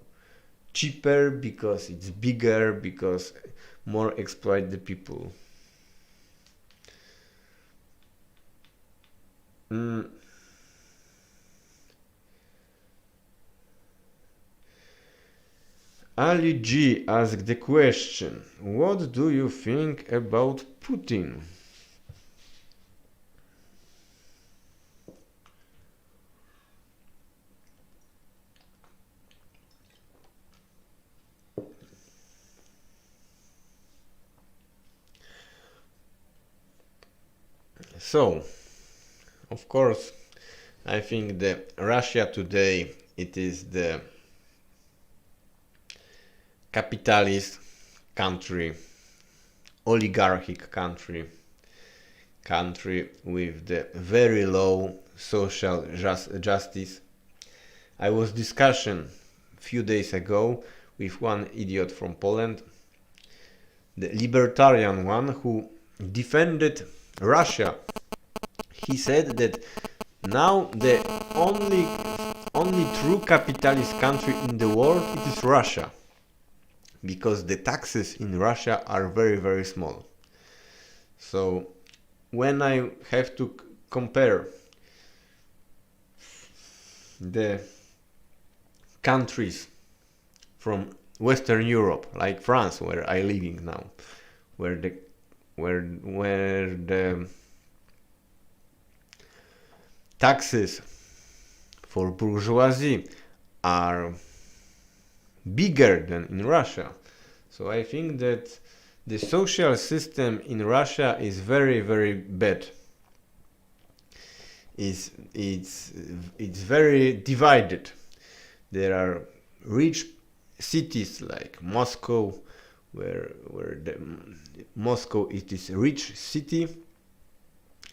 because it's bigger, because more exploit the people. Ali G asked the question, what do you think about Putin? So, of course, I think that Russia today, it is the capitalist country, oligarchic country with the very low social justice. I was discussing a few days ago with one idiot from Poland, the libertarian one who defended Russia. He said that now the only true capitalist country in the world it is Russia, because the taxes in Russia are very, very small. So when I have to compare the countries from Western Europe, like France, where I'm living now, where the taxes for bourgeoisie are bigger than in Russia. So I think that the social system in Russia is very, very bad. It's very divided. There are rich cities like Moscow, where Moscow it is a rich city,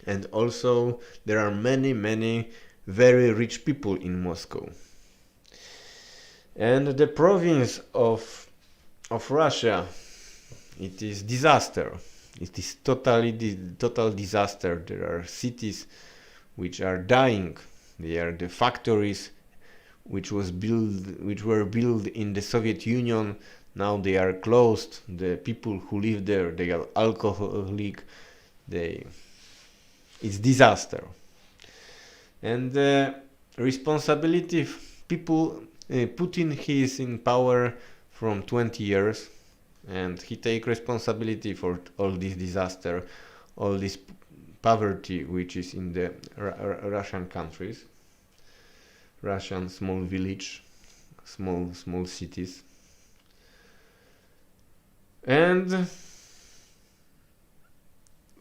and also there are many very rich people in Moscow. And the province of Russia, it is disaster. It is total disaster. There are cities which are dying. They are the factories which were built in the Soviet Union. Now they are closed. The people who live there, they are alcoholic. It's disaster. And responsibility people. Putin, he is in power from 20 years, and he take responsibility for all this disaster, all this poverty which is in the Russian countries, Russian small village, small cities. And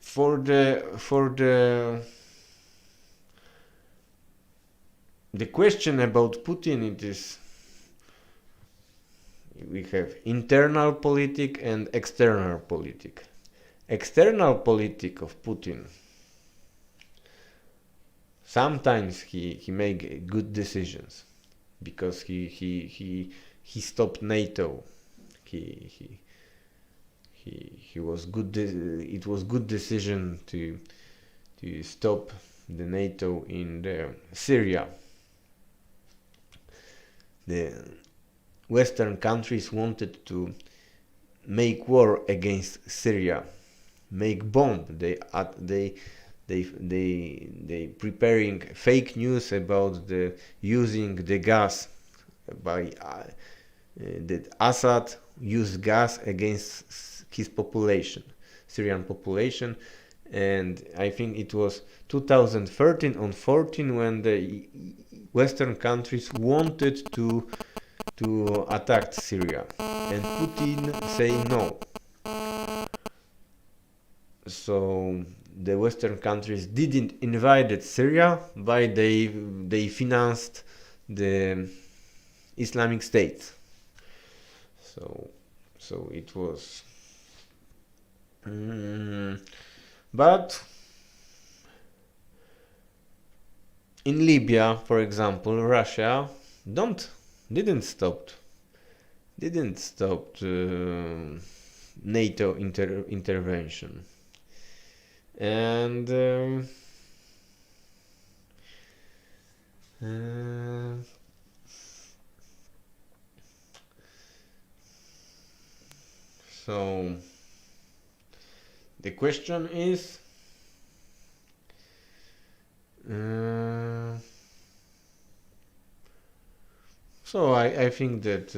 for the question about Putin, it is we have internal politic and external politic. External politic of Putin. Sometimes he make good decisions because he stopped NATO. He was good. It was good decision to stop the NATO in the Syria. The Western countries wanted to make war against Syria, make bomb. They preparing fake news about the using the gas by that Assad used gas against his population, Syrian population, and I think it was 2013 or 14 when the Western countries wanted to attack Syria, and Putin say no. So the Western countries didn't invade Syria, but they financed the Islamic State. So it was. But in Libya, for example, Russia didn't stop NATO intervention, and so the question is. So I think that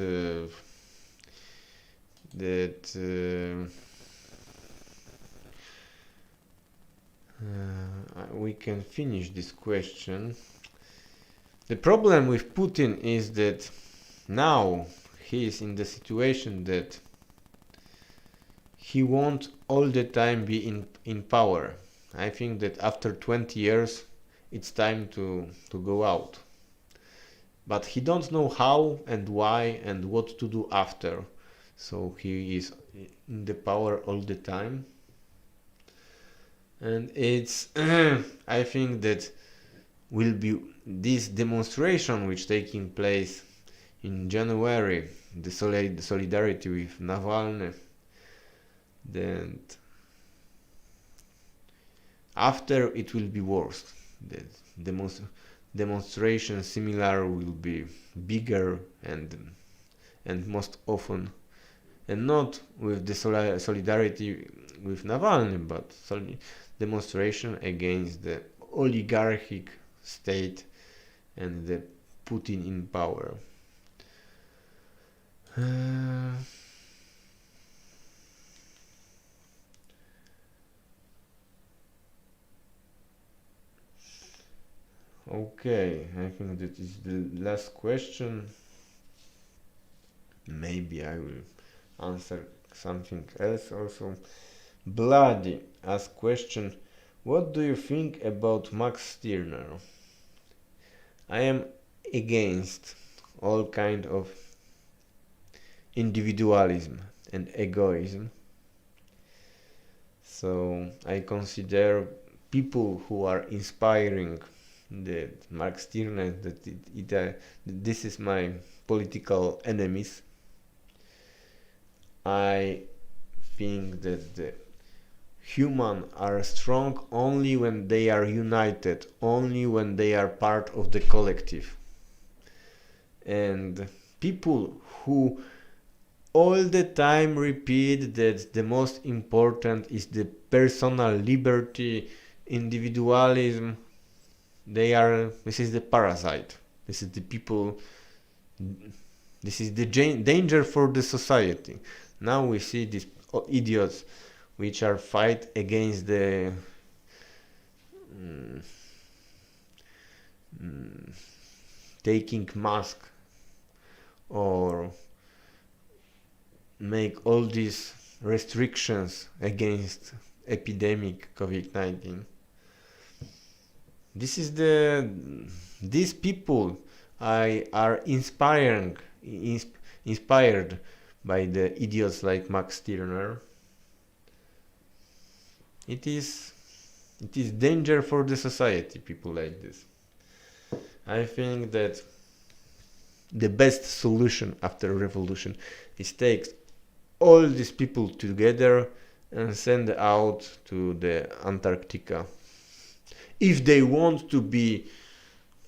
we can finish this question. The problem with Putin is that now he is in the situation that he won't all the time be in power. I think that after 20 years it's time to go out. But he don't know how and why and what to do after. so he is in the power all the time. And it's I think that will be this demonstration which taking place in January, the solidarity with Navalny. Then after it will be worse. The demonstration similar will be bigger and most often, and not with the solidarity with Navalny, but demonstration against the oligarchic state and the Putin in power. Okay, I think that is the last question. Maybe I will answer something else also. Bloody asks question: what do you think about Max Stirner? I am against all kind of individualism and egoism. So I consider people who are inspiring the Max Stirner that this is my political enemies. I think that the humans are strong only when they are united, only when they are part of the collective. And people who all the time repeat that the most important is the personal liberty, individualism, this is the parasite. This is the people, this is the danger for the society. Now we see these idiots which are fight against the taking mask or make all these restrictions against epidemic COVID-19. These people are inspired by the idiots like Max Stirner. It is danger for the society, people like this. I think that the best solution after revolution is take all these people together and send out to the Antarctica. If they want to be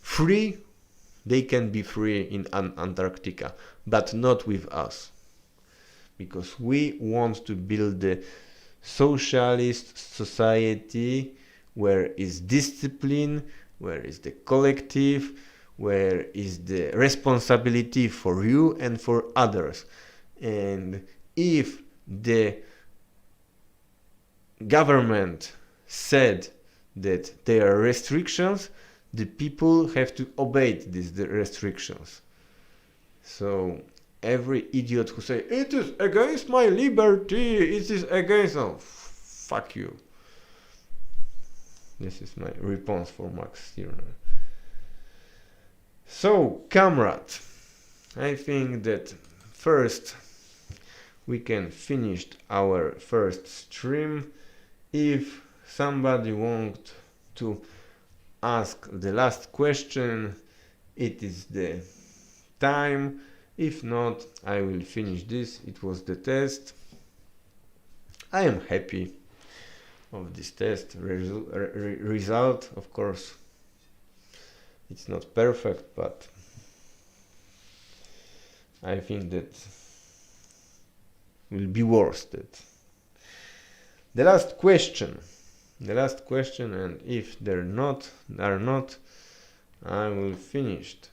free, they can be free in Antarctica, but not with us. Because we want to build the socialist society where is discipline, where is the collective, where is the responsibility for you and for others. And if the government said that there are restrictions, the people have to obey these restrictions. So every idiot who say it is against my liberty, it is against, oh, fuck you. This is my response for Max Stirner. So, comrade, I think that first we can finish our first stream. If somebody wants to ask the last question, it is the time. If not, I will finish this. It was the test. I am happy of this test result. Of course, it's not perfect, but I think that will be worth it. The last question, and if are not, I will finish it.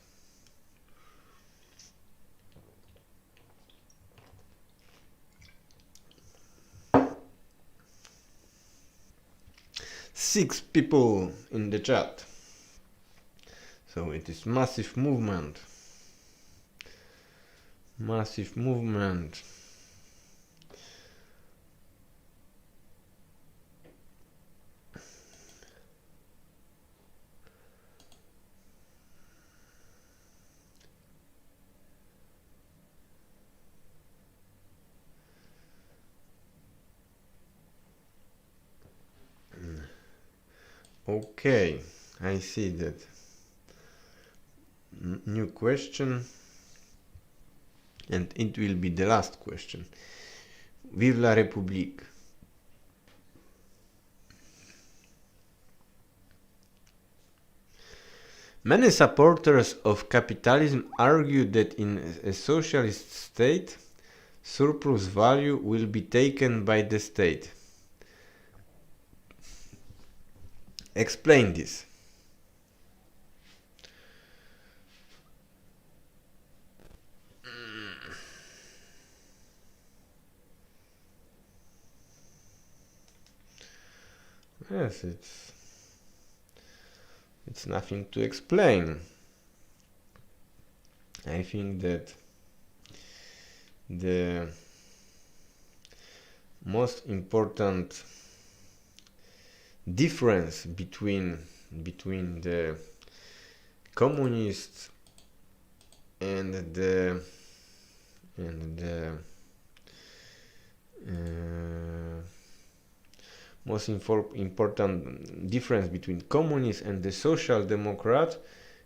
Six people in the chat, so it is massive movement. Okay, I see that. New question, and it will be the last question. Vive la République. Many supporters of capitalism argue that in a socialist state, surplus value will be taken by the state. Explain this. Yes, it's nothing to explain. I think that the most important difference between the communists and the most important difference between communists and the social democrat,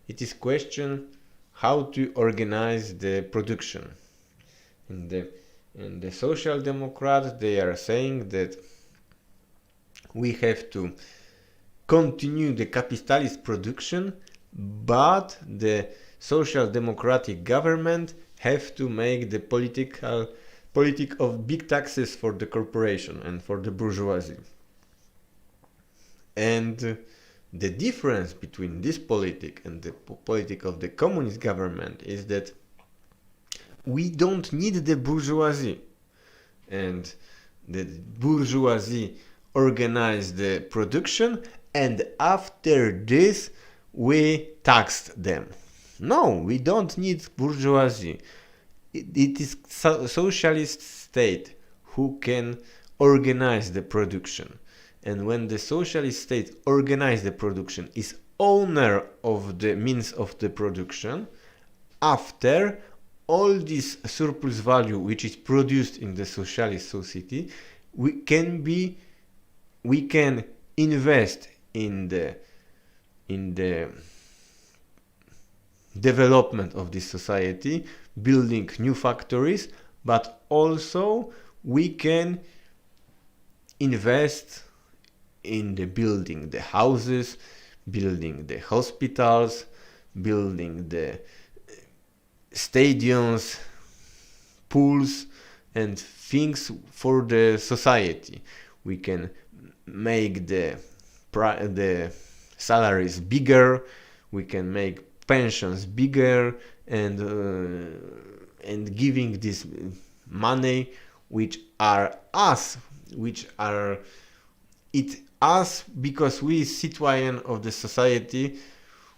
it is question how to organize the production. In the social democrats, they are saying that we have to continue the capitalist production, but the social democratic government have to make the politic of big taxes for the corporation and for the bourgeoisie. And the difference between this politic and the politic of the communist government is that we don't need the bourgeoisie, and the bourgeoisie organize the production, and after this we taxed them. No, we don't need bourgeoisie. It is socialist state who can organize the production. And when the socialist state organize the production, is owner of the means of the production, after all this surplus value which is produced in the socialist society, we can invest in the development of this society, building new factories, but also we can invest in the building the houses, building the hospitals, building the stadiums, pools, and things for the society. We can make the salaries bigger, we can make pensions bigger, and giving this money which are us because we citoyen of the society,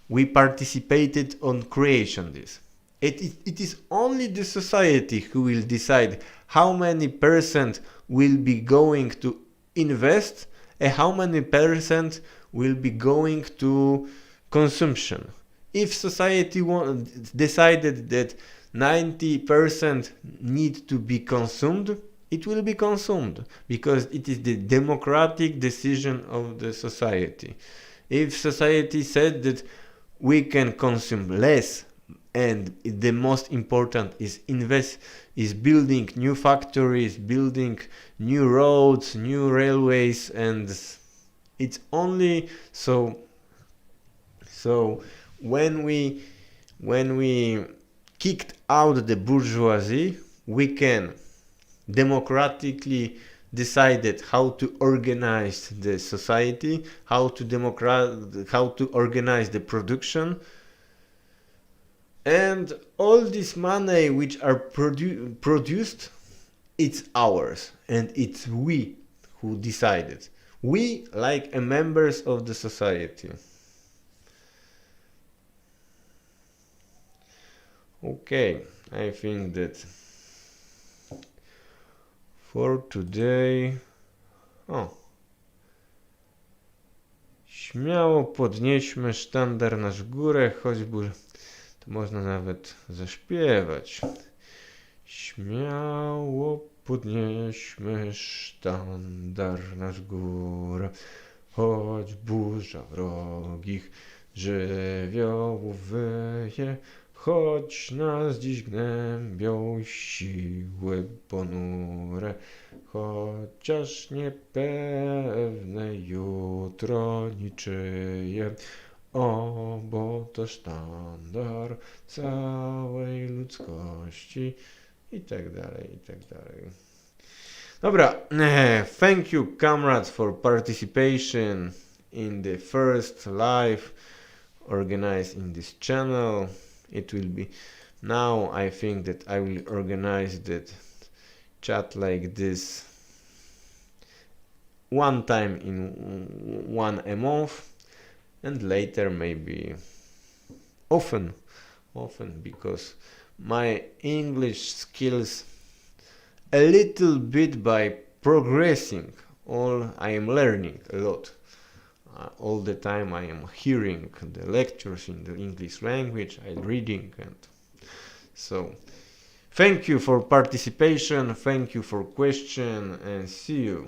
we participated on creation this. It is only the society who will decide how many percent will be going to invest and how many percent will be going to consumption. If society decided that 90% need to be consumed, it will be consumed because it is the democratic decision of the society. If society said that we can consume less and the most important is building new factories, building new roads, new railways, and it's only so when we kicked out the bourgeoisie, we can democratically decided how to organize the society, how to organize the production, and all this money which are produced, it's ours, and it's we who decided. We, like members of the society. Okay, I think that for today... Śmiało podnieśmy sztandar nasz w górę, choćby to można nawet zaśpiewać. Śmiało podnieśmy sztandar nasz w górę, choć burza wrogich żywiołów wyje, choć nas dziś gnębią siły ponure, chociaż niepewne jutro niczyje. O, bo to sztandar całej ludzkości i tak dalej, i tak dalej. Dobra, thank you comrades for participation in the first live organized in this channel. It will be now, I think that I will organize that chat like this one time in one a month, and later maybe often, because my English skills a little bit by progressing. I am learning a lot. All the time I am hearing the lectures in the English language, I'm reading, and so thank you for participation, thank you for question, and see you.